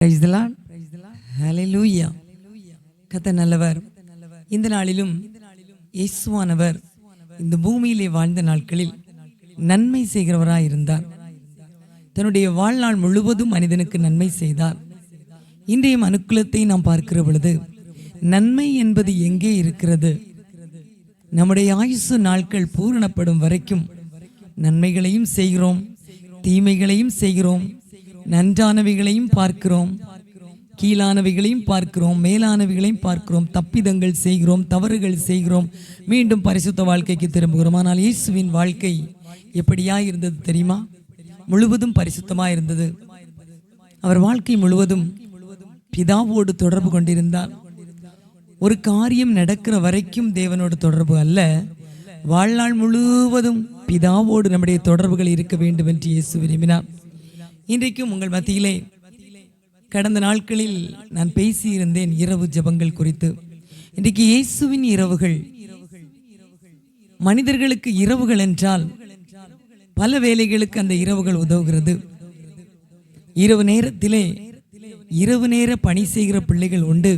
Praise the Lord. Hallelujah. கர்த்தர் நல்லவர். இந்த நாளிலும் இயேசுவானவர் இந்த பூமியிலே வாழ்ந்த நாட்களில் நன்மை செய்கிறவராய் இருந்தார். தன்னுடைய வாழ்நாள் முழுவதும் மனிதனுக்கு நன்மை செய்தார். இன்றைய மனுக்குலத்தை நாம் பார்க்கிற பொழுது நன்மை என்பது எங்கே இருக்கிறது? நம்முடைய ஆயுசு நாட்கள் பூரணப்படும் வரைக்கும் நன்மைகளையும் செய்கிறோம், தீமைகளையும் செய்கிறோம், நன்றானவைகளையும் பார்க்கிறோம், கீழானவைகளையும் பார்க்கிறோம், மேலானவைகளையும் பார்க்கிறோம், தப்பிதங்கள் செய்கிறோம், தவறுகள் செய்கிறோம், மீண்டும் பரிசுத்த வாழ்க்கைக்கு திரும்புகிறோம். ஆனால் இயேசுவின் வாழ்க்கை எப்படியா இருந்தது தெரியுமா? முழுவதும் பரிசுத்தமாக இருந்தது. அவர் வாழ்க்கை முழுவதும் பிதாவோடு தொடர்பு கொண்டிருந்தார். ஒரு காரியம் நடக்கிற வரைக்கும் தேவனோடு தொடர்பு அல்ல, வாழ்நாள் முழுவதும் பிதாவோடு நம்முடைய தொடர்புகள் இருக்க வேண்டும் என்று இயேசு விரும்பினார். இன்றைக்கும் உங்கள் மத்தியிலே கடந்த நாட்களில் நான் பேசியிருந்தேன் இரவு ஜெபங்கள் குறித்து. இன்றைக்கு இயேசுவின் இரவுகள். மனிதர்களுக்கு இரவுகள் என்றால் பல வேலைகளுக்கு அந்த இரவுகள் உதவுகிறது. இரவு நேரத்திலே இரவு நேர பணி செய்கிற பிள்ளைகள் உண்டு.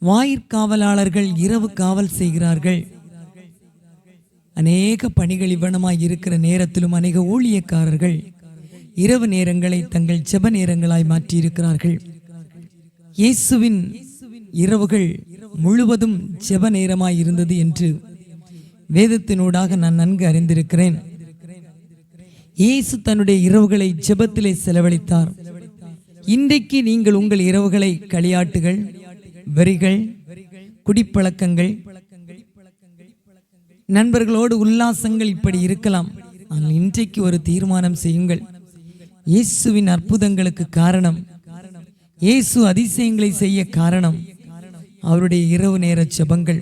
வாயிற்காவலாளர்கள் இரவு காவல் செய்கிறார்கள். அநேக பணிகள் இவ்வனமாய் இருக்கிற நேரத்திலும் அநேக ஊழியக்காரர்கள் இரவு நேரங்களை தங்கள் ஜெப நேரங்களாய் மாற்றி இருக்கிறார்கள். இயேசுவின் இரவுகள் முழுவதும் ஜெப நேரமாய் இருந்தது என்று வேதத்தினூடாக நான் நன்கு அறிந்திருக்கிறேன். இயேசு தன்னுடைய இரவுகளை ஜெபத்திலே செலவழித்தார். இன்றைக்கு நீங்கள் உங்கள் இரவுகளை களியாட்டுகள், வெறிகள், குடிப்பழக்கங்கள், நண்பர்களோடு உல்லாசங்கள் இப்படி இருக்கலாம். ஆனால் இன்றைக்கு ஒரு தீர்மானம் செய்யுங்கள். இயேசுவின் அற்புதங்களுக்கு காரணம், இயேசு அதிசயங்களை செய்ய காரணம் அவருடைய இரவு நேர ஜெபங்கள்.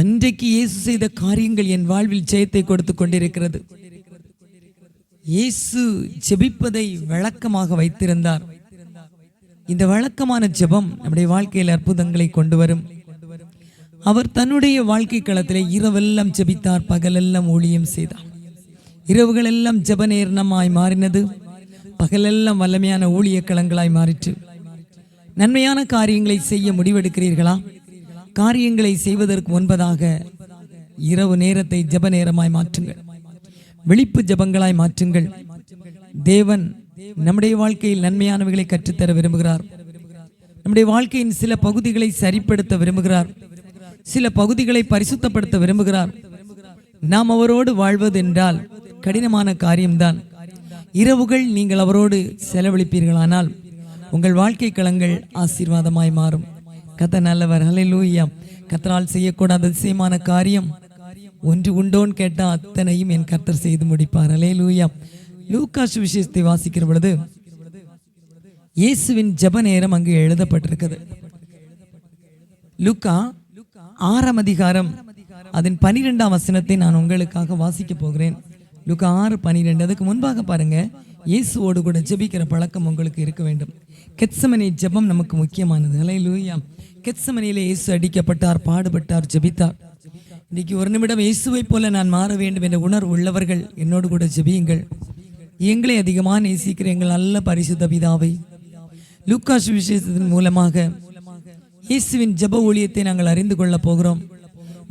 அன்றைக்கு இயேசு செய்த காரியங்கள் என் வாழ்வில் ஜெயத்தை கொடுத்து கொண்டிருக்கிறது. இயேசு ஜெபிப்பதை வழக்கமாக வைத்திருந்தார். இந்த வழக்கமான ஜெபம் நம்முடைய வாழ்க்கையில் அற்புதங்களை கொண்டு வரும். அவர் தன்னுடைய வாழ்க்கை களத்திலே இரவெல்லாம் ஜெபித்தார், பகலெல்லாம் ஊழியம் செய்தார். இரவுகள் எல்லாம் ஜெப நேரமாய் மாறினது, பகலெல்லாம் வல்லமையான ஊழிய களங்களாய் மாறிற்று. நன்மையான காரியங்களை செய்ய முடிவெடுக்கிறீர்களா? காரியங்களை செய்வதற்கு முன்பதாக இரவு நேரத்தை ஜெப நேரமாய் மாற்றுங்கள், விழிப்பு ஜெபங்களாய் மாற்றுங்கள். தேவன் நம்முடைய வாழ்க்கையில் நன்மையானவைகளை கற்றுத்தர விரும்புகிறார். நம்முடைய வாழ்க்கையின் சில பகுதிகளை சரிப்படுத்த விரும்புகிறார், சில பகுதிகளை பரிசுத்தப்படுத்த விரும்புகிறார். நாம் அவரோடு வாழ்வது என்றால் கடினமான காரியம்தான். இரவுகள் நீங்கள் அவரோடு செலவழிப்பீர்களானால் உங்கள் வாழ்க்கை களங்கள் ஆசீர்வாதமாய் மாறும். கர்த்தர் நல்லவர். ஹல்லேலூயா. கர்த்தரால் செய்யக்கூடாத அதிசயமான காரியம் ஒன்று உண்டோன்னு கேட்டால் அத்தனையும் என் கர்த்தர் செய்து முடிப்பார். ஹல்லேலூயா. லூக்கா சுவிசேஷத்தை வாசிக்கிற பொழுது இயேசுவின் ஜெப நேரம் அங்கு எழுதப்பட்டிருக்கிறது. லூக்கா 6ஆம் அதிகாரம் அதன் 12ஆம் வசனத்தை நான் உங்களுக்காக வாசிக்க போகிறேன். லூக்கா 6:12. அதுக்கு முன்பாக பாருங்க, இயேசுவோடு கூட ஜெபிக்கிற பழக்கம் உங்களுக்கு இருக்க வேண்டும். கெத்சமனே ஜெபம் நமக்கு முக்கியமானது. ஹல்லேலூயா. கெத்சமனிலே இயேசு அடிக்கப்பட்டார், பாடுபட்டார், ஜெபித்தார். இன்னைக்கு ஒரு நிமிடம் இயேசுவை போல நான் மாற வேண்டும் என்ற உணர்வு உள்ளவர்கள் என்னோடு கூட ஜெபியுங்கள். எங்களை அதிகமாக நேசிக்கிற எங்கள் நல்ல பரிசுத்த பிதாவை, லூக்கா சுவிசேஷத்தின் மூலமாக இயேசுவின் ஜெப ஊழியத்தை நாங்கள் அறிந்து கொள்ள போகிறோம்.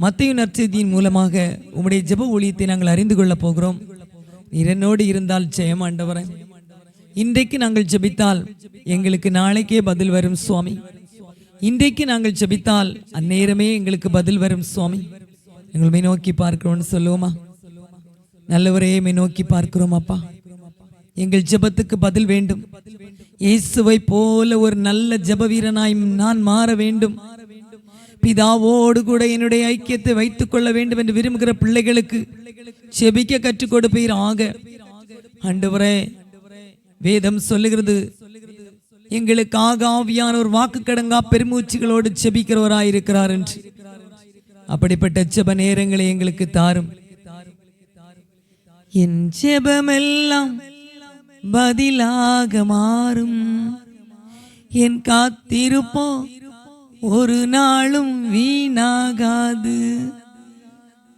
மத்தேயு நற்செய்தியின் மூலமாக உம்முடைய ஜெப ஊழியத்தை நாங்கள் அறிந்து கொள்ள போகிறோம். நீர் என்னோடு இருந்தால் ஜெயம் ஆண்டவரே. இன்றைக்கு நாங்கள் ஜெபித்தால் எங்களுக்கு நாளைக்கே பதில் வரும் சுவாமி. இன்றைக்கு நாங்கள் ஜெபித்தால் அந்நேரமே எங்களுக்கு பதில் வரும் சுவாமி. எங்களை நோக்கி பார்க்கிறோம்னு சொல்லுவோமா? நல்லவரையே நோக்கி பார்க்கிறோம் அப்பா. எங்கள் ஜெபத்துக்கு பதில் வேண்டும். இயேசுவை போல ஒரு நல்ல ஜெப வீரனாய் நான் மாற வேண்டும். பிதாவோடு கூட என்னுடைய ஐக்கியத்தை வைத்துக் கொள்ள வேண்டும் என்று விரும்புகிற பிள்ளைகளுக்கு ஜெபிக்க கற்றுக் கொடுப்பீராக. ஆண்டவரே, வேதம் சொல்லுகிறது எங்களுக்காக ஆவியான ஒரு வாக்கு கடங்கா பெருமூச்சுகளோடு ஜெபிக்கிறவராயிருக்கிறார் என்று. அப்படிப்பட்ட ஜெப நேரங்களை எங்களுக்கு தாரும். என் ஜெபமெல்லாம் பதிலாக மாறும், என் காத்திருப்போ ஒரு நாளும் வீணாகாது.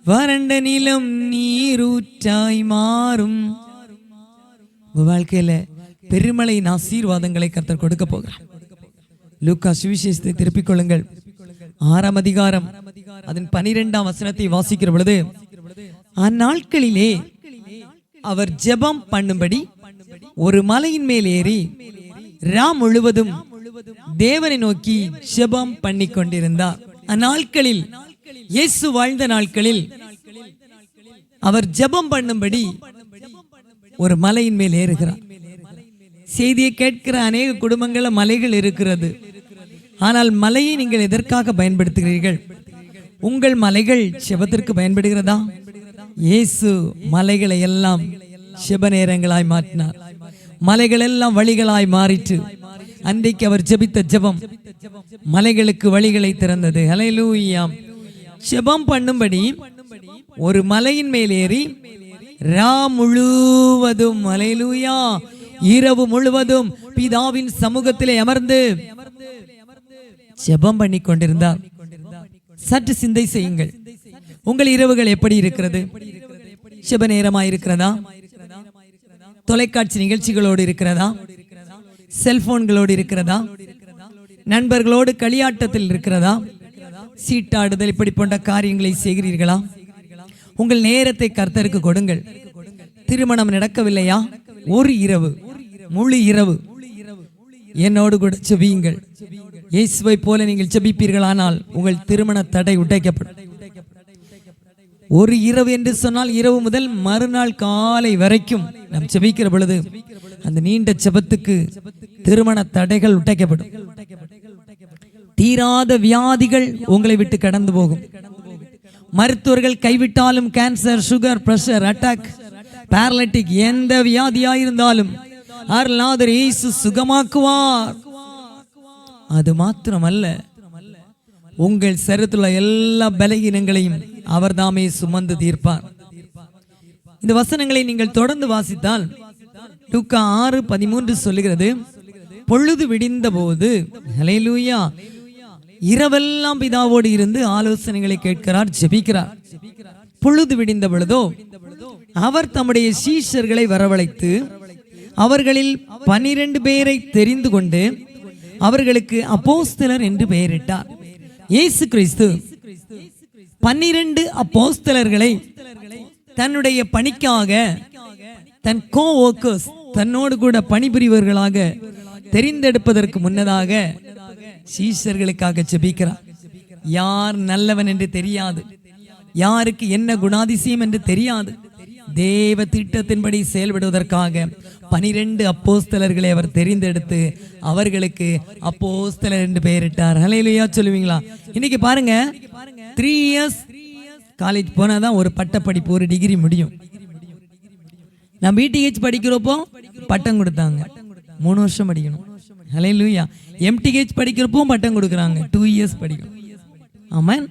வறண்ட நிலம் நீரூற்றாய் மாறும். உங்க வாழ்க்கையில பெருமழையின் ஆசீர்வாதங்களை கர்த்தர் கொடுக்க போகிறார். லூக்கா சுவிசேஷத்தை திருப்பிக் கொள்ளுங்கள். 6ஆம் அதிகாரம் அதன் 12ஆம் வசனத்தை வாசிக்கிற பொழுது, அந்நாட்களிலே அவர் ஜெபம் பண்ணும்படி ஒரு மலையின் மேல் ஏறி ராம் முழுவதும் தேவனை நோக்கி ஜெபம் பண்ணி கொண்டிருந்தார். அந்நாட்களில், இயேசு வாழ்ந்த நாட்களில் அவர் ஜெபம் பண்ணும்படி ஒரு மலையின் மேல் ஏறுகிறார். செய்தியை கேட்கிற அநேக குடும்பங்கள மலைகள் இருக்கிறது. ஆனால் மலையை நீங்கள் எதற்காக பயன்படுத்துகிறீர்கள்? உங்கள் மலைகள் செபத்திற்கு பயன்படுகிறதா? இயேசு மலைகளை எல்லாம் செப நேரங்களாய் மாற்றினார். மலைகள் எல்லாம் வழிகளாய் மாறிற்று. அன்றைக்கு அவர் ஜெபித்த ஜெபம் மலைகளுக்கு வழிகளை திறந்தது. ஹல்லேலூயா. ஜெபம் பண்ணும்படி ஒரு மலையின் மேல் ஏறி ரா முழுவதும், ஹல்லேலூயா, இரவு முழுவதும் பிதாவின் சமூகத்திலே அமர்ந்து ஜெபம் பண்ணி கொண்டிருந்தார். சற்று சிந்தை செய்யுங்கள். உங்கள் இரவுகள் எப்படி இருக்கிறது? ஜெப நேரமாய் இருக்கிறதா? தொலைக்காட்சி நிகழ்ச்சிகளோடு இருக்கிறதா? செல்போன்களோடு இருக்கிறதா? நண்பர்களோடு களியாட்டத்தில் இருக்கிறதா? சீட்டாடுதல் இப்படி போன்ற காரியங்களை செய்கிறீர்களா? உங்கள் நேரத்தை கர்த்தருக்கு கொடுங்கள். திருமணம் நடக்கவில்லையா? ஒரு இரவு, முழு இரவு என்னோடு கூட ஜெபியுங்கள். இயேசுவை போல நீங்கள் ஜெபிப்பீர்களானால் உங்கள் திருமண தடை உடைக்கப்படும். ஒரு இரவு என்று சொன்னால் இரவு முதல் மறுநாள் காலை வரைக்கும் நாம் ஜெபிக்கிற பொழுது அந்த நீண்ட ஜெபத்துக்கு திருமண தடைகள் உடைக்கப்படும். தீராத வியாதிகள் உங்களை விட்டு கடந்து போகும். மருத்துவர்கள் கைவிட்டாலும் கேன்சர், சுகர், பிரஷர், அட்டாக், பாரலிட்டிக் எந்த வியாதியாயிருந்தாலும் அருளாதர் இயேசு சுகமாக்குவார். அது மாத்திரமல்ல, உங்கள் சரீரத்தில் எல்லா பலகீனங்களையும் அவர் தாமே சுமந்து தீர்ப்பார். இந்த வசனங்களை நீங்கள் தொடர்ந்து வாசித்தால் லூக்கா 6:13 சொல்லுகிறது, பொழுது விடிந்த போது, ஹல்லேலூயா, இரவெல்லாம் பிதாவோடு இருந்து ஆலோசனைகளை கேட்கிறார், ஜெபிக்கிறார். பொழுது விடிந்த பொழுதோ அவர் தம்முடைய சீஷர்களை வரவழைத்து அவர்களில் 12 பேரை தெரிந்து கொண்டு அவர்களுக்கு அப்போஸ்தலர் என்று பெயரிட்டார். இயேசு கிறிஸ்து 12 அப்போஸ்தலர்களை தன்னுடைய பணிக்காக, தன் கோ-ஒர்க்கர்ஸ், தன்னோடு கூட பணிபுரிவர்களாக தெரிந்தெடுப்பதற்கு முன்னதாக சீஷர்களுக்காக ஜெபிக்கிறார். யார் நல்லவன் என்று தெரியாது, யாருக்கு என்ன குணாதிசயம் என்று தெரியாது. தேவ திட்டத்தின்படி செயல்படுவதற்காக 12 அப்போஸ்தலர்களை அவர் தெரிந்தெடுத்து அவர்களுக்கு அப்போஸ்தலர் என்று பெயரிட்டார். ஹல்லேலூயா சொல்லுவீங்களா? இன்னைக்கு பாருங்க, 3 இயர்ஸ் காலேஜ் போனாதான் ஒரு பட்ட படிப்பு, ஒரு டிகிரி முடியும். நான் பிடிஹெச் படிக்கிறப்போ பட்டம் கொடுத்தாங்க, 3 வருஷம் படிக்கணும். ஹல்லேலூயா. எம்டிஹெச் படிக்கிறப்போ பட்டம் கொடுக்குறாங்க, 2 இயர்ஸ் படிக்கணும். ஆமென்.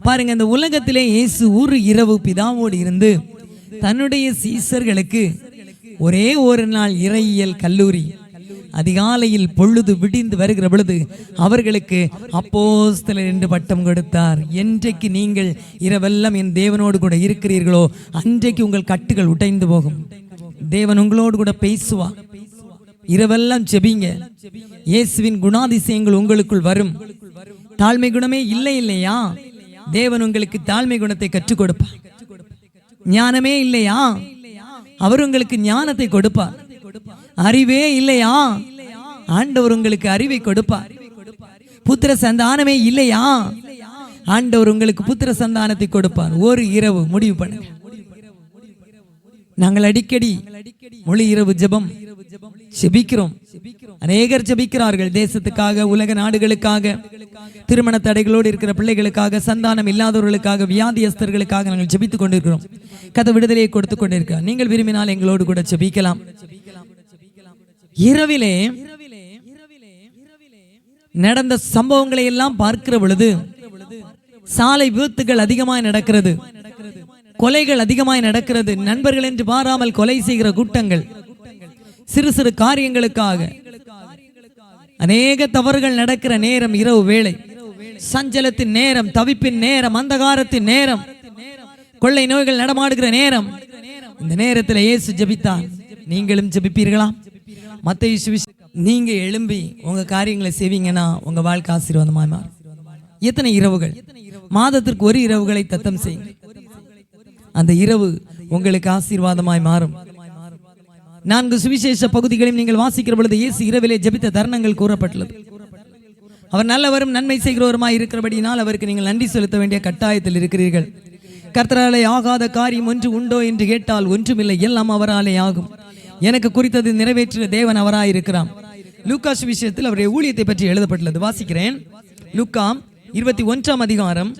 பாருங்க, இந்த உலகத்திலே இயேசு ஒரு இரவு பிதாவோடு இருந்து தன்னுடைய சீஷர்களுக்கு ஒரே ஒரு நாள் இறையியல் கல்லூரி அதிகாலையில் பொழுது விடிந்து வருகிற பொழுது அவர்களுக்கு அப்போஸ்தலர் என்று பட்டம் கொடுத்தார். என்றைக்கு நீங்கள் இரவெல்லாம் என் தேவனோடு கூட இருக்கிறீர்களோ அன்றைக்கு உங்கள் கட்டுகள் உடைந்து போகும். தேவன் உங்களோடு கூட பேசுவார். இரவெல்லாம் ஜெபிங்க. இயேசுவின் குணாதிசயங்கள் உங்களுக்குள் வரும். தாழ்மை குணமே இல்லை இல்லையா? தேவன் உங்களுக்கு தாழ்மை குணத்தை கற்றுக் கொடுப்பார். ஞானமே இல்லையா? அவர் உங்களுக்கு ஞானத்தை கொடுப்பார். அறிவே இல்லையா? ஆண்டவர் உங்களுக்கு அறிவை கொடுப்பார். புத்திர சந்தானமே இல்லையா? ஆண்டவர் உங்களுக்கு புத்திர சந்தானத்தை கொடுப்பார். ஒரு இரவு முடிவு பண்ணுங்க. நாங்கள் அடிக்கடி முழு இரவு ஜெபம் ஜெபிக்கிறோம். அநேகர் ஜெபிக்கிறார்கள். தேசத்துக்காக, உலக நாடுகளுக்காக, திருமண தடைகளோடு இருக்கிற பிள்ளைகளுக்காக, சந்தானம் இல்லாதவர்களுக்காக, வியாதியஸ்தர்களுக்காக நாங்கள் ஜெபித்துக் கொண்டிருக்கிறோம். கதை விடுதலையை கொடுத்து கொண்டிருக்கிறோம். நீங்கள் விரும்பினால் எங்களோடு கூட ஜெபிக்கலாம். இரவிலே நடந்த சம்பவங்களை எல்லாம் பார்க்கிற பொழுது சாலை விபத்துகள் அதிகமாய் நடக்கிறது, கொலைகள் அதிகமாய் நடக்கிறது. நண்பர்கள் என்று பாராமல் கொலை செய்கிற கூட்டங்கள், சிறு சிறு காரியங்களுக்காக அநேக தவறுகள் நடக்கிற நேரம் இரவு வேளை, சஞ்சலத்தின் நேரம், தவிப்பின் நேரம், அந்தகாரத்தின் நேரம். கொள்ளை நோய்கள் நடமாடுகிற நேரம். இந்த நேரத்தில் இயேசு ஜெபித்தார். நீங்களும் ஜெபிப்பீர்களா? மத்தேயு சுவிசேஷம், நீங்க எழும்பி உங்க காரியங்களை செய்வீங்கன்னா உங்க வாழ்க்கை ஆசீர்வாதமாய் மாறும். எத்தனை இரவுகள், மாதத்திற்கு ஒரு இரவுகளை தத்தம் செய்யுங்க. அந்த இரவு உங்களுக்கு ஆசீர்வாதமாய் மாறும். 4 சுவிசேஷ பகுதிகளையும் நீங்கள் வாசிக்கிற பொழுது இயேசு இரவிலே ஜெபித்த தருணங்கள் கூறப்பட்டுள்ளது. அவர் நல்லவரும் நன்மை செய்கிறவருமாய் இருக்கிறபடினால் அவருக்கு நீங்கள் நன்றி செலுத்த வேண்டிய கட்டாயத்தில் இருக்கிறீர்கள். கர்த்தராலே ஆகாத காரியம் ஒன்று உண்டோ என்று கேட்டால் ஒன்றுமில்லை, எல்லாம் அவராலே ஆகும். எனக்கு குறித்தது நிறைவேற்றிய தேவன் அவராயிருக்கிறார். லூக்கா சுவிசேஷத்தில் அவருடைய ஊழியத்தை பற்றி எழுதப்பட்டுள்ளது. வாசிக்கிறேன். லூக்கா 21 அதிகாரம்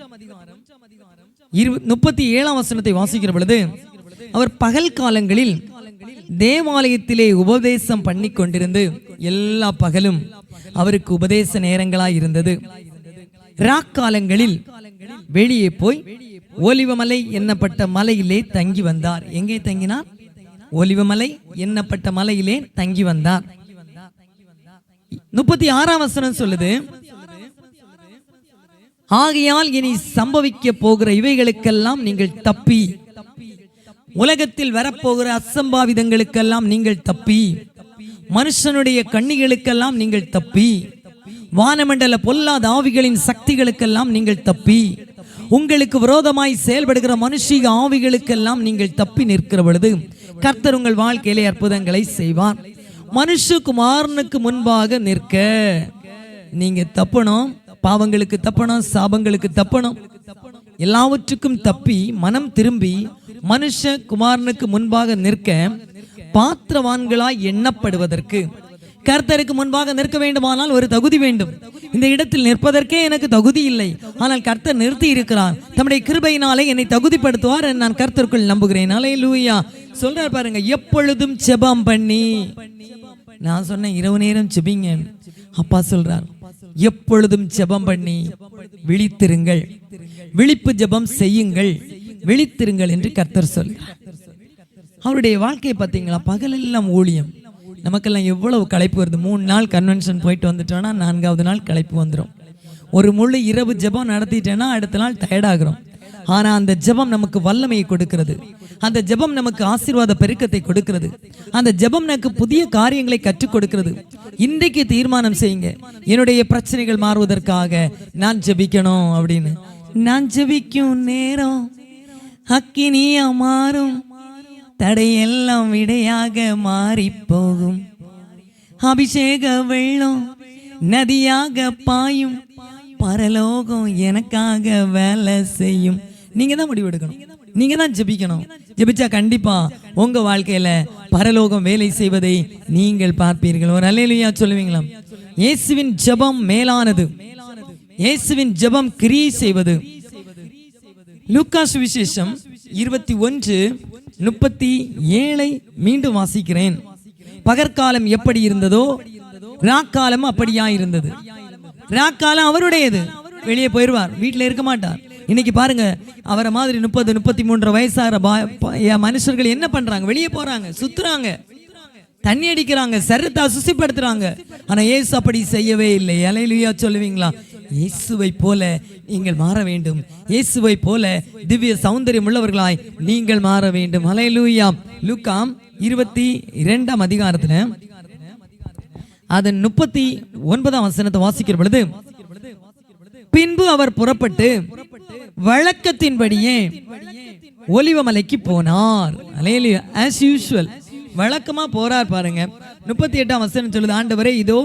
37 வசனத்தை வாசிக்கிற பொழுது, அவர் பகல் காலங்களில் தேவாலயத்திலே உபதேசம் பண்ணி கொண்டிருந்து எல்லா பகலும் அவருக்கு உபதேச நேரங்களாய் இருந்தது. ராக்காலங்களில் வெளியே போய் ஒலிவமலை என்னப்பட்ட மலையிலே தங்கி வந்தார். எங்கே தங்கினார்? ஒலிவமலை என்னப்பட்ட மலையிலே தங்கி வந்தார். 36 வசனம் சொல்லுது, ஆகையால் இனி சம்பவிக்க போகிற இவைகளுக்கெல்லாம் நீங்கள் தப்பி, உலகத்தில் வரப்போகிற அசம்பாவிதங்களுக்கெல்லாம் நீங்கள் தப்பி, மனுஷனுடைய கண்ணிகளுக்கெல்லாம் நீங்கள் தப்பி, வானமண்டல பொல்லாத ஆவிகளின் சக்திகளுக்கெல்லாம் நீங்கள் தப்பி, உங்களுக்கு விரோதமாய் செயல்படுகிற மனுஷீக ஆவிகளுக்கெல்லாம் நீங்கள் தப்பி நிற்கிற பொழுது கர்த்தர் உங்கள் வாழ்க்கையிலே அற்புதங்களை செய்வார். மனுஷகுமாரனுக்கு முன்பாக நிற்க நீங்க தப்பணும். பாவங்களுக்கு தப்பணும், சாபங்களுக்கு தப்பணும், எல்லாவற்றுக்கும் தப்பி மனம் திரும்பி மனுஷ குமாரனுக்கு முன்பாக நிற்க பாத்திரவான்களாய் எண்ணப்படுவதற்கு கர்த்தருக்கு முன்பாக நிற்க வேண்டுமானால் ஒரு தகுதி வேண்டும். இந்த இடத்தில் நிற்பதற்கே எனக்கு தகுதி இல்லை, ஆனால் கர்த்தர் நிறுத்தி இருக்கிறார். தம்முடைய கிருபையினாலே என்னை தகுதிப்படுத்துவார். நான் கர்த்தருக்குள் நம்புகிறேன். அல்லேலூயா. சொல்றார் பாருங்க, எப்பொழுதும் ஜெபம் பண்ணி. நான் சொன்னேன் இரவு நேரம் ஜெபிங்க. அப்பா சொல்றார், எப்பொழுதும் ஜெபம் பண்ணி விழித்திருங்கள், விழிப்பு ஜெபம் செய்யுங்கள், விழித்திருங்கள் என்று கர்த்தர் சொல்கிறார். அவருடைய வாழ்க்கையை பார்த்தீங்களா? பகலெல்லாம் ஊழியம். நமக்கெல்லாம் எவ்வளவு களைப்பு வருது. 3 நாள் கன்வென்ஷன் போயிட்டு வந்துட்டோன்னா 4வது நாள் களைப்பு வந்துடும். ஒரு முழு இரவு ஜெபம் நடத்திட்டேன்னா அடுத்த நாள் டயர்டாகிறோம். ஆனால் அந்த ஜெபம் நமக்கு வல்லமையை கொடுக்கிறது. அந்த ஜெபம் நமக்கு ஆசீர்வாத பெருக்கத்தை கொடுக்கிறது. அந்த ஜெபம் எனக்கு புதிய காரியங்களை கற்றுக் கொடுக்கிறது. இன்றைக்கு தீர்மானம் செய்யுங்க, என்னுடைய பிரச்சனைகள் மாறுவதற்காக நான் ஜெபிக்கணும் அப்படின்னு. நான் ஜெபிக்கும் நேரம் அக்கினியா மாறும், தடையெல்லாம் விடையாக மாறி போகும், அபிஷேக வெள்ளம் நதியாக பாயும், பரலோகம் எனக்காக வேலை செய்யும். நீங்க தான் முடிவெடுக்கணும், நீங்க தான் ஜெபிக்கணும். ஜெபிச்சா கண்டிப்பா உங்க வாழ்க்கையில பரலோகம் வேலை செய்வதை நீங்கள் பார்ப்பீர்கள். ஒரு அல்லேலூயா சொல்லுவீங்களா? இயேசுவின் ஜெபம் மேலானது. இயேசுவின் ஜெபம் கிரியை செய்வது. லூக்கா சுவிசேஷம் 21:37 மீண்டும் வாசிக்கிறேன். பகற்காலம் எப்படி இருந்ததோ ராக்காலம் அப்படியா இருந்தது. ராக்காலம் அவருடையது, வெளியே போயிடுவார், வீட்டில் இருக்க மாட்டார். இன்னைக்கு பாருங்க, அவரை மாதிரி 30-33 வயசாகிற மனுஷர்கள் என்ன பண்றாங்க? வெளியே போறாங்க, சுத்துறாங்க, தண்ணி அடிக்கிறாங்க, சரத்தை அசுசிப்படுத்துறாங்க. ஆனா இயேசு அப்படி செய்யவே இல்லை. அல்லேலூயா சொல்லுவீங்களா? இயேசுவை போல நீங்கள் மாற வேண்டும். இயேசுவை போல திவ்ய சௌந்தரியம் உள்ளவர்களாய் நீங்கள் மாற வேண்டும். அல்லேலூயா. லூக்கா 22 அதிகாரத்துல அதன் 39 வசனத்தை வாசிக்கிற பொழுது, பின்பு அவர் புறப்பட்டு வழக்கத்தின்படியே ஒலிவமலைக்கு போனார். அல்லேலூயா. as usual வழக்கமா போறார் பாருங்க. 38 வசனம் சொல்லுது, ஆண்டவரே இதோ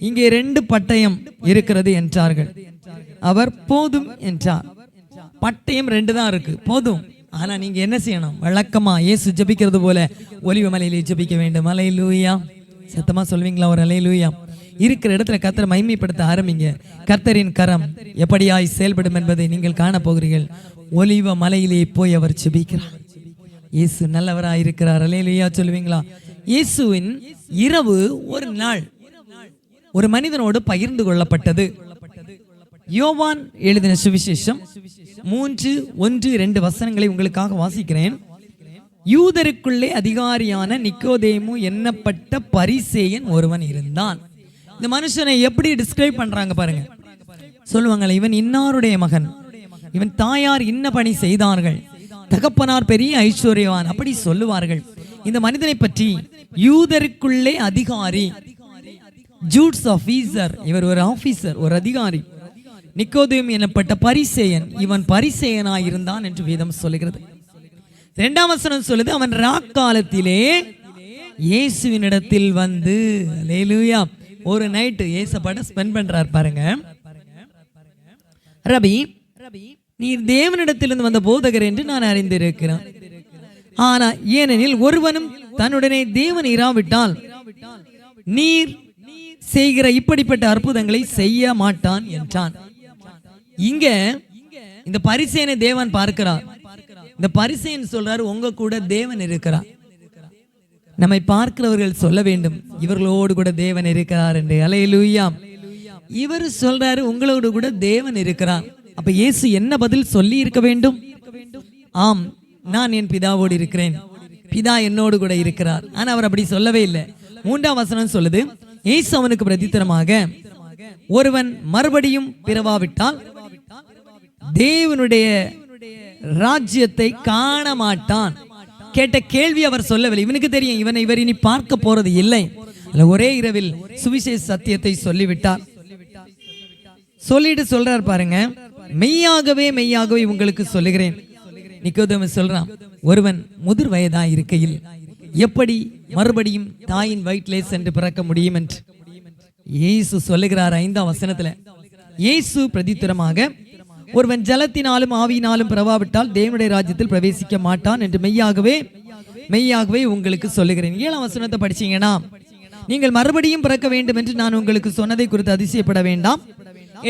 இங்கே 2 பட்டயம் இருக்கிறது என்றார்கள். அவர் போதும் என்றார். பட்டயம் 2 தான் இருக்கு, போதும். ஆனா நீங்க என்ன செய்யணும்? வழக்கமா இயேசு ஜெபிக்கிறது போல ஒலிவமலையிலே ஜெபிக்க வேண்டும். அல்லேலூயா. சத்தமா சொல்வீங்களா? ஒரு அல்லேலூயா. இருக்கிற இடத்துல கர்த்தரை மகிமைப்படுத்த ஆரம்பிங்க. கர்த்தரின் கரம் எப்படியாய் செயல்படும் என்பதை நீங்கள் காண போகிறீர்கள். ஒலிவ மலையிலே போய் அவர் ஜெபிக்கிறார். இயேசு நல்லவராய் இருக்கிறார். அல்லேலூயா சொல்லுவீங்களா? இயேசுவின் இரவு ஒரு நாள் ஒரு மனிதனோடு பகிர்ந்து கொள்ளப்பட்டது. யோவான் எழுதின சுவிசேஷம் 3:1-2 வசனங்களை உங்களுக்காக வாசிக்கிறேன். யூதருக்குள்ளே அதிகாரியான நிக்கோதேமு என்னப்பட்ட பரிசேயன் ஒருவன் இருந்தான். இந்த மனுஷனை எப்படி டிஸ்கிரைப் பண்றாங்க பாருங்க. சொல்லுவாங்களே, இவன் இன்னாருடைய மகன், இவன் தாயார் இன்ன பணி செய்தார்கள், தகப்பனார் பெரிய ஐஸ்வர்யவான் அப்படி சொல்லுவார்கள். இந்த மனிதனை பற்றி யூதருக்குள்ளே அதிகாரி, ஜூட்ஸ் ஆபீசர், இவர் ஒரு ஆபீசர், ஒரு அதிகாரி, நிக்கோதேம் எனப்பட்ட பரிசேயன், இவன் பரிசேயனாய் இருந்தான் என்று வேதம் சொல்லுகிறது. 2ஆம் வசனம் சொல்லுது, அவன் ராக்காலத்திலே இயேசுவினிடத்தில் வந்து, அல்லேலூயா, ஒரு நைட்டு இயேசுவோட ஸ்பெண்ட் பண்றார் பாருங்க. ரபி, நீர் தேவனிடத்திலிருந்து வந்த போதகர் என்று நான் அறிந்திருக்கிறேன். ஆனா ஏனெனில் ஒருவனும் தன்னுடனே தேவன் இராவிட்டால் நீர் செய்கிற இப்படிப்பட்ட அற்புதங்களை செய்ய மாட்டான் என்றான். இங்க இந்த பரிசேயனை தேவன் பார்க்கிறார். இந்த பரிசேயன் சொல்றாரு, உங்க கூட தேவன் இருக்கிறார். நம்மை பார்க்கிறவர்கள் சொல்ல வேண்டும், இவர்களோடு கூட தேவன் இருக்கிறார் என்று. அல்லேலூயா. இவர் சொல்றாரு, உங்களோடு கூட தேவன் இருக்கிறார். அப்ப இயேசு என்ன பதில் சொல்லி இருக்க வேண்டும்? ஆம், நான் என் பிதாவோடு இருக்கிறேன், பிதா என்னோடு கூட இருக்கிறார். ஆனா அவர் அப்படி சொல்லவே இல்லை. 3ஆம் வசனம் சொல்லுது, இயேசு அவனுக்கு பிரதித்திரமாக, ஒருவன் மறுபடியும் பிறவாவிட்டால் தேவனுடைய ராஜ்யத்தை காண மாட்டான். கேட்ட கேள்வி அவர் சொல்லவில்லை. இவனுக்கு தெரியும், இவர் இனி பார்க்க போறது இல்லை. ஒரே இரவில் சுவிசேஷ சத்தியத்தை சொல்லிவிட்டார். சொல்லிட்டு சொல்றார் பாருங்க, மெய்யாகவே மெய்யாகவே உங்களுக்கு சொல்லுகிறேன். நிக்கோதேமு சொல்றான், ஒருவன் முதிர் வயதாய் இருக்கையில் எப்படி மறுபடியும் தாயின் வயிற்றிலே சென்று பிறக்க முடியும் என்று இயேசு சொல்லுகிறார். 5ஆம் வசனத்துல இயேசு பிரதித்திரமாக, ஒருவன் ஜலத்தினாலும் ஆவியினாலும் பிறவாவிட்டால் தேவனுடைய ராஜ்யத்தில் பிரவேசிக்க மாட்டான் என்று மெய்யாகவே மெய்யாகவே உங்களுக்கு சொல்லுகிறேன். 7ஆம் வசனத்தை படிச்சீங்கன்னா, நீங்கள் மறுபடியும் பிறக்க வேண்டும் என்று நான் உங்களுக்கு சொன்னதை குறித்து அதிசயப்பட வேண்டாம்.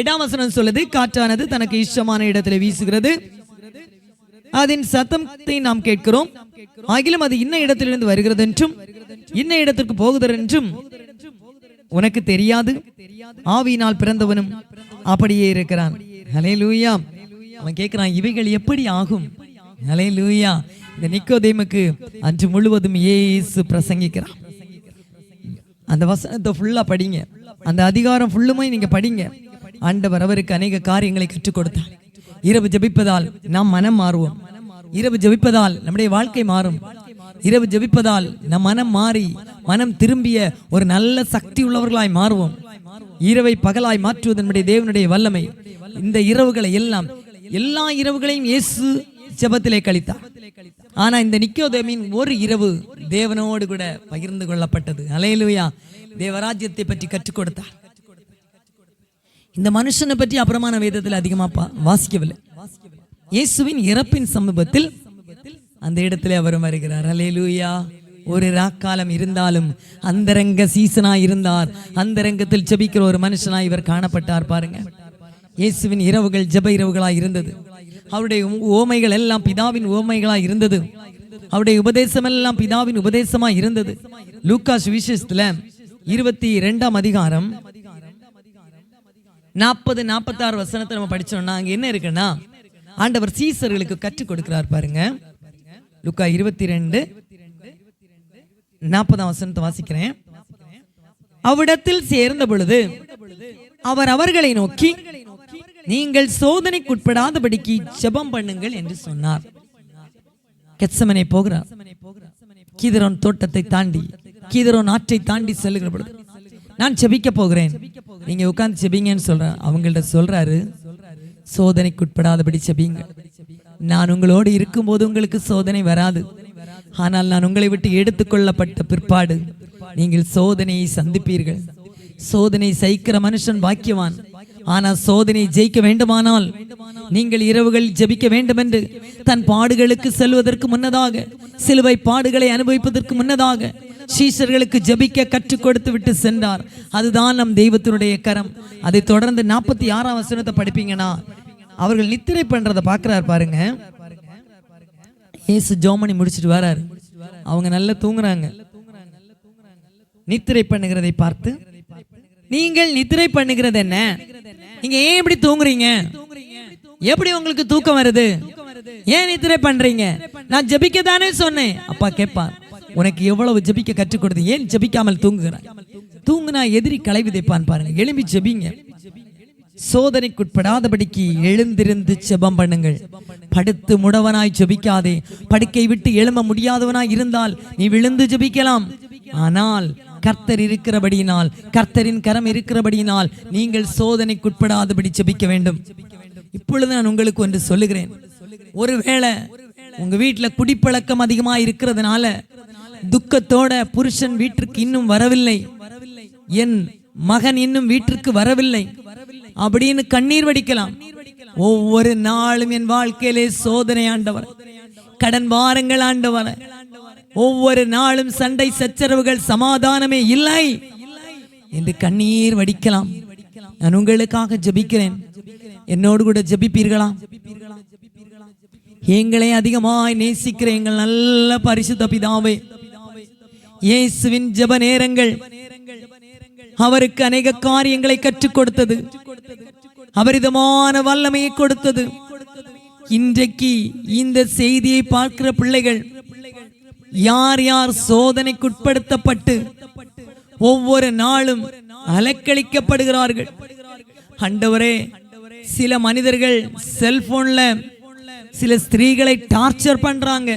8ஆம் வசனம் சொல்லுது, காற்றானது தனக்கு இஷ்டமான இடத்துல வீசுகிறது, அதன் சத்தத்தை நாம் கேட்கிறோம், ஆகிலும் அது இன்ன இடத்திலிருந்து வருகிறது என்றும் இன்ன இடத்திற்கு போகுதல் என்றும் உனக்கு தெரியாது. ஆவியினால் பிறந்தவனும் அப்படியே இருக்கிறான். ஹல்லேலூயா. அவன் கேட்கிறான், இவைகள் எப்படி ஆகும்? ஹல்லேலூயா. இந்த நிக்கோதேமுக்கு அன்று முழுவதும் இயேசு பிரசங்கிக்கிறான். அந்த வசனத்தை ஃபுல்லா படிங்க, அந்த அதிகாரம் ஃபுல்லுமே நீங்க படிங்க. ஆண்டவர் அவருக்கு அநேக காரியங்களை கற்றுக் கொடுத்தார். இரவு ஜெபிப்பதால் நாம் மனம் மாறுவோம். இரவு ஜெபிப்பதால் நம்முடைய வாழ்க்கை மாறும். இரவு ஜெபிப்பதால் நம் மனம் மாறி மனம் திரும்பிய ஒரு நல்ல சக்தி உள்ளவர்களாய் மாறுவோம். இரவை பகலாய் மாற்றுவது நம்முடைய தேவனுடைய வல்லமை. இந்த இரவுகளை எல்லாம், எல்லா இரவுகளையும் இயேசு ஜெபத்திலே கழித்தார். ஆனா இந்த நிக்கோதேமின் ஒரு இரவு தேவனோடு கூட பகிர்ந்து கொள்ளப்பட்டது. அல்லேலூயா. தேவராஜ்யத்தை பற்றி கற்றுக் கொடுத்தார். இந்த மனுஷனை பற்றி அப்புறமான வேதத்தில் அதிகமா வாசிக்கவில்லை. இயேசுவின் இறப்பின் சமீபத்தில் அந்த இடத்துல அவர் வருகிறார். அல்லேலூயா. ஒரு ராக்காலம் இருந்தாலும் அந்தரங்க சீசனா இருந்தார். அந்தரங்கத்தில் ஜெபிக்கிற ஒரு மனுஷனாய் இவர் காணப்பட்டார். பாருங்க, இயேசுவின் இரவுகள் ஜெப இரவுகளாய் இருந்தது. அவருடைய ஓமைகள் எல்லாம் பிதாவின் ஓமைகளாய் இருந்தது. அவருடைய உபதேசம் எல்லாம் பிதாவின் உபதேசமாய் இருந்தது. லூக்கா சுவிசேஷத்துல 22ஆம் அதிகாரம் 40-46 வசனத்தை நம்ம படிச்சோம்னா அங்க என்ன இருக்குன்னா, ஆண்டவர் சீசர்களுக்கு கற்றுக் கொடுக்கிறார். பாருங்க, லூக்கா 22:40 வசனத்தை வாசிக்கிறேன். அவ்விடத்தில் சேர்ந்த பொழுது அவர் அவர்களை நோக்கி, நீங்கள் சோதனைக்குட்படாதபடிக்கு ஜெபம் பண்ணுங்கள் என்று சொன்னார். கெத்சமனே போகிறார். கீதரோன் தோட்டத்தை தாண்டி, கீதரோன் ஆற்றை தாண்டி செல்லுகிற பொழுது, நான் ஜெபிக்க போகிறேன், நீங்க உட்கார்ந்து ஜெபிங்கன்னு சொல்றேன். அவங்கள்ட்ட சொல்றாரு, சோதனைக்குட்படாதபடி ஜெபிங்க. நான் உங்களோடு இருக்கும்போது உங்களுக்கு சோதனை வராது. ஆனால் நான் உங்களை விட்டு எடுத்துக்கொள்ளப்பட்ட பிற்பாடு நீங்கள் சோதனையை சந்திப்பீர்கள். சோதனை சகிக்கிற மனுஷன் பாக்கியவான். ஆனால் சோதனை ஜெயிக்க வேண்டுமானால் நீங்கள் இரவுகள் ஜெபிக்க வேண்டும் என்று தன் பாடுகளுக்கு செல்வதற்கு முன்னதாக, சிலுவை பாடுகளை அனுபவிப்பதற்கு முன்னதாக சீஷர்களுக்கு ஜெபிக்க கற்றுக் கொடுத்து விட்டு சென்றார். அதுதான் நம் தெய்வத்தினுடைய கரம். அதை தொடர்ந்து 46ஆம் வசனத்தை படிப்பீங்கன்னா, அவர்கள் நித்திரை பண்றதை பார்க்கிறார். பாருங்க, இயேசு ஜோமணி முடிச்சிட்டு வராரு. அவங்க நல்லா தூங்குறாங்க. நித்திரை பண்ணுகிறதை பார்த்து, நீங்கள் நித்திரை பண்ணுகிறது என்ன? நீங்க ஏன் இப்படி தூங்குறீங்க? எப்படி உங்களுக்கு தூக்கம் வருது? ஏன் நித்திரை பண்றீங்க? நான் ஜெபிக்க தானே சொன்னேன். அப்பா கேட்பார், உனக்கு எவ்வளவு ஜெபிக்க கற்றுக் கொடுத்து ஏன் ஜெபிக்காமல் தூங்குகிறாய்? தூங்குனா எதிரி களை விதைப்பான். பாருங்க, எழும்பி ஜெபிங்க. சோதனைக்குட்படாதபடிக்கு எழுந்திருந்து ஜெபம் பண்ணுங்கள். படுத்து முடவனாய் ஜெபிக்காதே. படுக்கை விட்டு எழும்ப முடியாதவனாய் இருந்தால் நீ விழுந்து ஜெபிக்கலாம். ஆனால் கர்த்தர் இருக்கிறபடியினால், கர்த்தரின் கரம் இருக்கிறபடியினால் நீங்கள் சோதனைக்குட்படாதபடி ஜெபிக்க வேண்டும். இப்பொழுது நான் உங்களுக்கு ஒன்று சொல்லுகிறேன். ஒருவேளை உங்க வீட்டுல குடிப்பழக்கம் அதிகமா இருக்கிறதுனால துக்கத்தோட புருஷன் வீட்டிற்கு இன்னும் வரவில்லை, என் மகன் இன்னும் வீட்டிற்கு வரவில்லை அப்படின்னு கண்ணீர் வடிக்கலாம். ஒவ்வொரு நாளும் என் வாழ்க்கையிலே சோதனை ஆண்டவர், கடன் பாரங்கள் ஆண்டவர், ஒவ்வொரு நாளும் சண்டை சச்சரவுகள், சமாதானமே இல்லை என்று கண்ணீர் வடிக்கலாம். நான் உங்களுக்காக ஜெபிக்கிறேன். என்னோடு கூட ஜெபிப்பீர்களா? எங்களை அதிகமாய் நேசிக்கிற எங்கள் நல்ல பரிசுத்த பிதாவே, இயேசுவின் ஜெப நேரங்கள் அவருக்கு அநேக காரியங்களை கற்றுக் கொடுத்தது, அபரிதமான வல்லமையை கொடுத்தது. இன்றைக்கு இந்த செய்தியை பார்க்கிற பிள்ளைகள் யார் யார் சோதனைக்குட்படுத்தப்பட்டு ஒவ்வொரு நாளும் அலக்களிக்கப்படுகிறார்கள். ஆண்டவரே, சில மனிதர்கள் செல்போன்ல சில ஸ்திரீகளை டார்ச்சர் பண்றாங்க,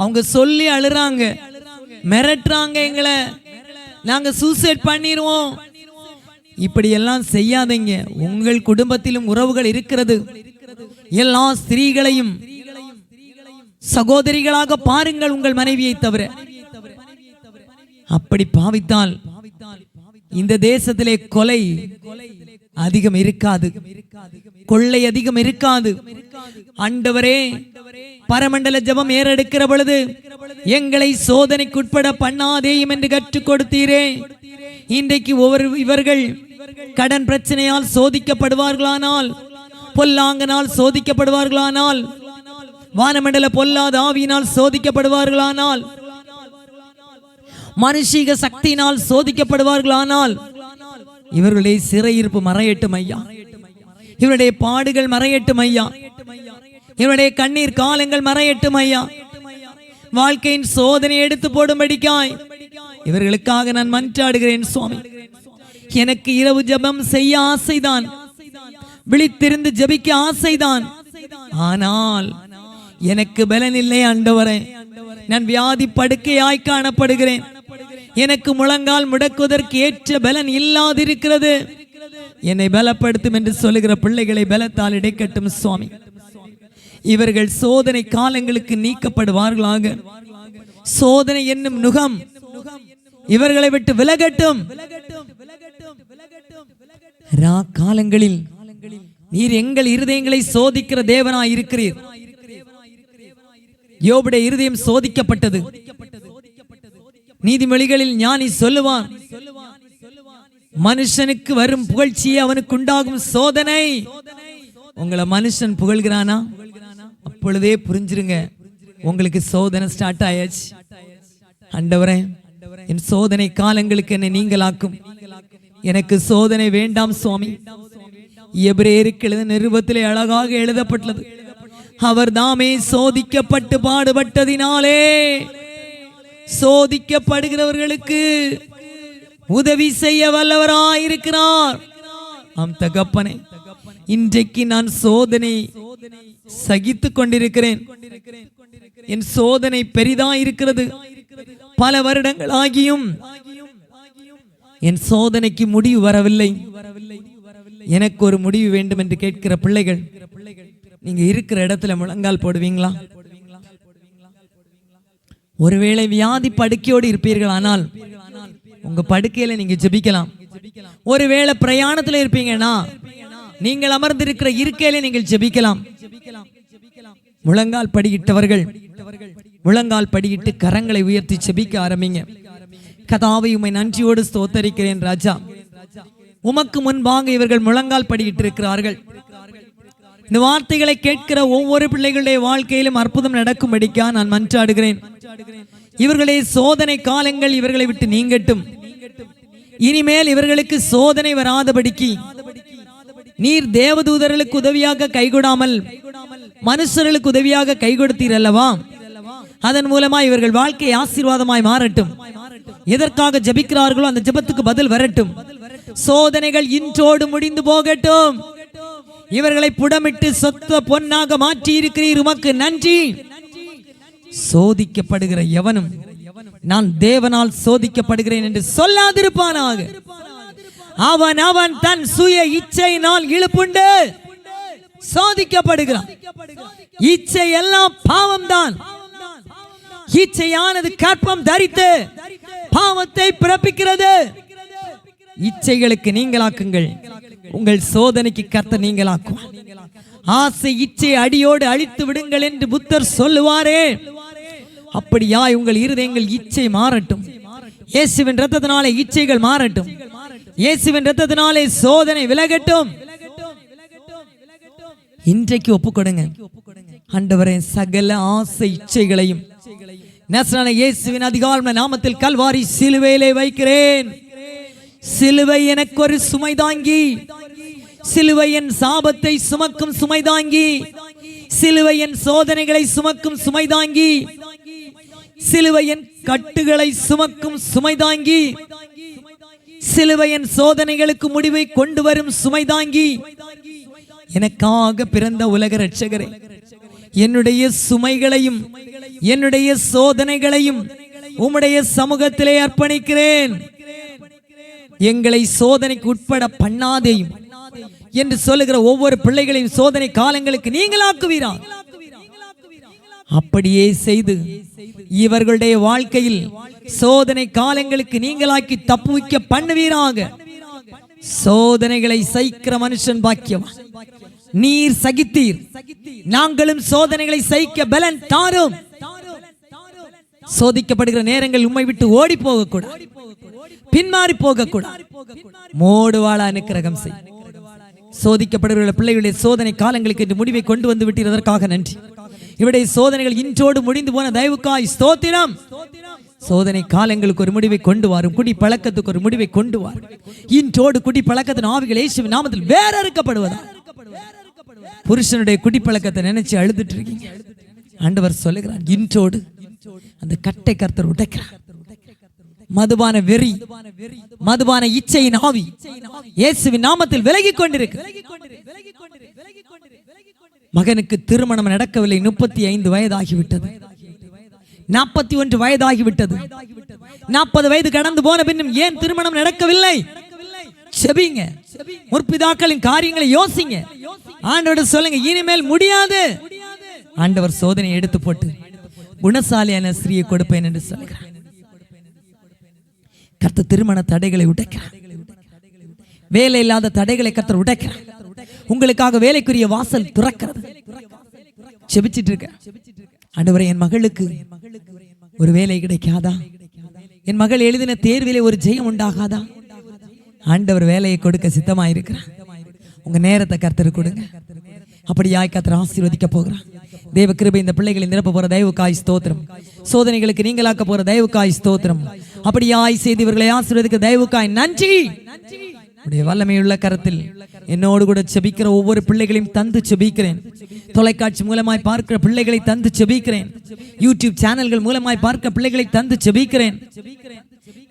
அவங்க சொல்லி அழுறாங்க, மிரட்டுறாங்க, எங்களை நாங்க சூசைட் பண்ணிடுவோம். இப்படி எல்லாம் செய்யாதீங்க. உங்கள் குடும்பத்திலும் உறவுகள் இருக்கிறது. எல்லா ஸ்திரீகளையும் சகோதரிகளாக பாருங்கள், உங்கள் மனைவியை தவிர. அப்படி பாவித்தால் இந்த தேசத்திலே கொலை அதிகம் இருக்காது, கொள்ளை அதிகம் இருக்காது. ஆண்டவரே, பரமண்டல ஜெபம் ஏறெடுக்கிற பொழுது எங்களை சோதனைக்குட்பட பண்ணாதேயும் என்று கற்றுக் கொடுத்தீரே. இன்றைக்கு இவர்கள் கடன் பிரச்சனையால் சோதிக்கப்படுவார்களானால், பொல்லாங்கனால் சோதிக்கப்படுவார்களானால், வானமண்டல பொல்லாத ஆவியினால் சோதிக்கப்படுவார்களானால், மனுஷீக சக்தியினால் சோதிக்கப்படுவார்களானால், இவர்களுடைய சிறையிருப்பு மறையட்டும் ஐயா, இவருடைய பாடுகள் மறையட்டும் ஐயா, இவருடைய கண்ணீர் காலங்கள் மறையட்டும் ஐயா. வாழ்க்கையின் சோதனை எடுத்து போடும்படிக்காய் இவர்களுக்காக நான் மன்றாடுகிறேன் சுவாமி. எனக்கு இரவு ஜெபம் செய்ய ஆசைதான், விழித்திருந்து ஜெபிக்க ஆசைதான். ஆனால் எனக்கு பலன் இல்லை ஆண்டவரே. நான் வியாதி படுக்கையாய் காணப்படுகிறேன். எனக்கு முழங்கால் முடக்குவதற்கு ஏற்ற பலன் இல்லாதிருக்கிறது. என்னை பலப்படுத்தும் என்று சொல்லுகிற பிள்ளைகளை பலத்தால் இடைக்கட்டும் சுவாமி. இவர்கள் சோதனை காலங்களுக்கு நீக்கப்படுவார்களாக. சோதனை என்னும் நுகம் இவர்களை விட்டு விலகட்டும். காலங்களில் நீர் எங்கள் இருதயங்களை சோதிக்கிற தேவனாய் இருக்கிறீர். யோபுடைய இருதயம் சோதிக்கப்பட்டது. நீதிமொழிகளில் ஞானி சொல்லுவான், மனுஷனுக்கு வரும் புகழ்ச்சியே அவனுக்கு உண்டாகும் சோதனை. உங்களை மனுஷன் புகழ்கிறானா, அப்பொழுதே புரிஞ்சிருங்க உங்களுக்கு சோதனை ஸ்டார்ட் ஆயாச்சு. ஆண்டவரே, என் சோதனை காலங்களுக்கு என்னை நீங்களாக்கும். எனக்கு சோதனை வேண்டாம் சுவாமி. எபிரேயருக்கு எழுதின நிருபத்திலே அழகாக எழுதப்பட்டது, அவர் தாமே சோதிக்கப்பட்டு பாடுபட்டதினாலே சோதிக்கப்படுகிறவர்களுக்கு உதவி செய்ய வல்லவராயிருக்கிறார். ஆம் தகப்பனே, இன்றைக்கு நான் சோதனை சகித்துக் கொண்டிருக்கிறேன். என் சோதனை பெரிதா இருக்கிறது. பல வருடங்கள் ஆகியும் என் சோதனைக்கு முடிவு வரவில்லை. எனக்கு ஒரு முடிவு வேண்டும் என்று கேட்கிற பிள்ளைகள், நீங்க இருக்கிற இடத்துல முழங்கால் போடுவீங்களா? ஒருவேளை வியாதி படுக்கையோடு இருப்பீர்கள், ஆனால் உங்க படுக்கையில நீங்க ஜெபிக்கலாம். ஒருவேளை பிரயாணத்துல இருப்பீங்கன்னா நீங்கள் அமர்ந்திருக்கிற இருக்கையில நீங்கள் ஜெபிக்கலாம். முழங்கால் படியிட்டவர்கள் முழங்கால் படியிட்டு கரங்களை உயர்த்தி ஜெபிக்க ஆரம்பிங்க. கதாவை உம்மை நன்றியோடு ஸ்தோத்தரிக்கிறேன் ராஜா. உமக்கு முன்பாக இவர்கள் முழங்கால் படியிட்டு இருக்கிறார்கள். இந்த வார்த்தைகளை கேட்கிற ஒவ்வொரு பிள்ளைகளுடைய வாழ்க்கையிலும் அற்புதம் நடக்கும்படிக்கா நான் மன்றாடுகிறேன். இவர்களுடைய சோதனை காலங்கள் இவர்களை விட்டு நீங்கட்டும். இனிமேல் இவர்களுக்கு சோதனை வராதபடிக்கு நீர் தேவதூதர்களுக்கு உதவியாக கைகொடாமல் மனுஷர்களுக்கு உதவியாக கை கொடுத்தீர் அல்லவா? அதன் மூலமா இவர்கள் வாழ்க்கை ஆசீர்வாதமாய் மாறட்டும். எதற்காக ஜெபிக்கிறார்களோ அந்த ஜெபத்துக்கு பதில் வரட்டும். சோதனைகள் இன்றோடு முடிந்து போகட்டும். இவர்களை புடமிட்டு சொத்த பொன்னாக மாற்றி இருக்கிறீர், உமக்கு நன்றி. சோதிக்கப்படுகிற எவனும் நான் தேவனால் சோதிக்கப்படுகிறேன் என்று சொல்லாதிருப்பானாக. அவன் அவன் தன் சுய இச்சையினால் இழுப்புண்டு சோதிக்கப்படுகிறான். இச்சை எல்லாம் பாவம்தான். இச்சையானது கற்பம் தரித்து பாவத்தை பிறப்பிக்கிறது. இச்சைகளுக்கு நீங்களாக்குங்கள், உங்கள் சோதனைக்கு கர்த்தர் நீங்களாக்குவார். ஆசை இச்சை அடியோடு அழித்து விடுங்கள் என்று புத்தர் சொல்லுவாரே, அப்படியா உங்கள் இருதயங்கள் இச்சை மாறட்டும். இயேசுவின் இரத்தத்தினாலே இச்சைகள் மாறட்டும். இயேசுவின் இரத்தத்தினாலே சோதனை விலகட்டும். இன்றைக்கு ஒப்புக்கொடுங்க. ஆண்டவரே, சகல ஆசை இச்சைகளையும் நசரேயனான இயேசுவின் அதிகாரமுள்ள நாமத்தில் கல்வாரி சிலுவையிலே வைக்கிறேன். சிலுவை எனக்கு ஒரு சுமை தாங்கி, சிலுவை என் சாபத்தை சுமக்கும் சுமை தாங்கி, சிலுவை என் சோதனைகளை சுமக்கும் சுமை தாங்கி, சிலுவை என் கட்டுகளை சுமக்கும் சுமை தாங்கி, சிலுவை என் சோதனைகளுக்கு முடிவை கொண்டு வரும் சுமை தாங்கி, எனக்காக பிறந்த உலக இரட்சகரே, என்னுடைய சுமைகளையும் என்னுடைய சோதனைகளையும் உம்முடைய சமூகத்திலே அர்ப்பணிக்கிறேன். எங்களை சோதனைக்கு உட்பட பண்ணாதேயும் என்று சொல்லுகிற ஒவ்வொரு பிள்ளைகளையும் சோதனை காலங்களுக்கு நீங்களாக்குவீரா. அப்படியே செய்து இவர்களுடைய வாழ்க்கையில் சோதனை காலங்களுக்கு நீங்களாக்கி தப்புவிக்க பண்ணுவீராக. சோதனைகளை சகிக்கிற மனுஷன் பாக்கியவான். நீர் சகித்தீர், நாங்களும் சோதனைகளை சகிக்க பலன் தாரும். சோதிக்கப்படுகிற நேரங்கள் உம்மை விட்டு ஓடி போக கூடாது, பின்மாறி போக கூடாது. மோடு வாழ அனுக்கிரகம் செய். சோதிக்கப்படுகிற பிள்ளைகளுடைய சோதனை காலங்களுக்கு என்று முடிவை கொண்டு வந்து விட்டதற்காக நன்றி. இவருடைய சோதனைகள் இன்றோடு முடிந்து போன தயவுக்காய் ஸ்தோத்திரம். சோதனை காலங்களுக்கு ஒரு முடிவை கொண்டு வாரும். குடி பழக்கத்துக்கு ஒரு முடிவை கொண்டு வாரும். இன்றோடு குடி பழக்கத்தின் ஆவிகள் இயேசுவின் நாமத்தில் வேற அறுக்கப்படுவதா. புருஷனுடைய குடி பழக்கத்தை நினைச்சு அழுதுட்டு இருக்கீங்க. ஆண்டவர் சொல்லுகிறார், இன்றோடு அந்த கட்டை கர்த்தர் உடைக்கிறார். மதுபான வெறி, மதுபான இச்சையின் ஆவி இயேசுவின் நாமத்தில் விலகிக் கொண்டிருக்கு. மகனுக்கு திருமணம் நடக்கவில்லை. 35 வயதாகிவிட்டது, 41 வயதாகிவிட்டது, 40 வயது கடந்து போன பின்னும் ஏன் திருமணம் நடக்கவில்லை? செபிங்க, முற்பிதாக்களின் காரியங்களை யோசிங்க. ஆண்டவர் சொல்லுங்க, இனிமேல் முடியாது. ஆண்டவர் சோதனை எடுத்து போட்டு குணசாலியான ஸ்திரியை கொடுப்பேன் என்று சொல்கிறார். கர்த்தர் திருமண தடைகளை உடைக்கிறார். வேலை இல்லாத தடைகளை கர்த்தர் உடைக்கிறார். உங்களுக்காக வேலைக்குரிய வாசல் திறக்கிறது. செபிச்சிட்டு இருக்க, ஆண்டவரே, என் மகளுக்கு ஒரு வேலை கிடைக்காதா? என் மகள் எழுதின தேர்விலே ஒரு ஜெயம் உண்டாகாதா? ஆண்டவர் வேலையை கொடுக்க சித்தமாயிருக்கிறார். உங்க நேரத்தை கர்த்தர் கொடுங்க. அப்படியாய் கர்த்தர் ஆசீர்வதிக்க போகிறார். தேவ கிருபை இந்த பிள்ளைகளை நிரப்ப போற தயவுக்காய் ஸ்தோத்திரம். சோதனைகளுக்கு நீங்களாக்க போற தயவுக்காய் ஸ்தோத்திரம். அப்படியாய் செய்து இவர்களை ஆசீர்வதிக்க தயவுக்காய் நன்றி. உடைய வல்லமையுள்ள கரத்தில் என்னோடு கூட செபிக்கிற ஒவ்வொரு பிள்ளைகளையும் தந்து செபிக்கிறேன். தொலைக்காட்சி மூலமாய் பார்க்கிற பிள்ளைகளை தந்து செபிக்கிறேன். யூடியூப் சேனல்கள் மூலமாய் பார்க்க பிள்ளைகளை தந்து செபிக்கிறேன்.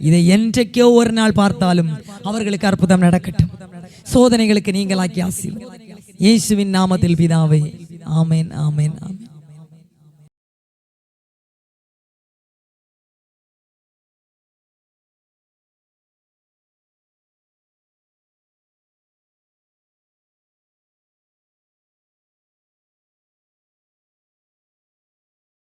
இதை என்றைக்கோ ஒரு நாள் பார்த்தாலும் அவர்களுக்கு அற்புதம் நடக்கட்டும். சோதனைகளுக்கு நீங்களாக்கி ஆசீர்வதிங்க. இயேசுவின் நாமத்தில் பிதாவே, ஆமென், ஆமென், ஆமென்.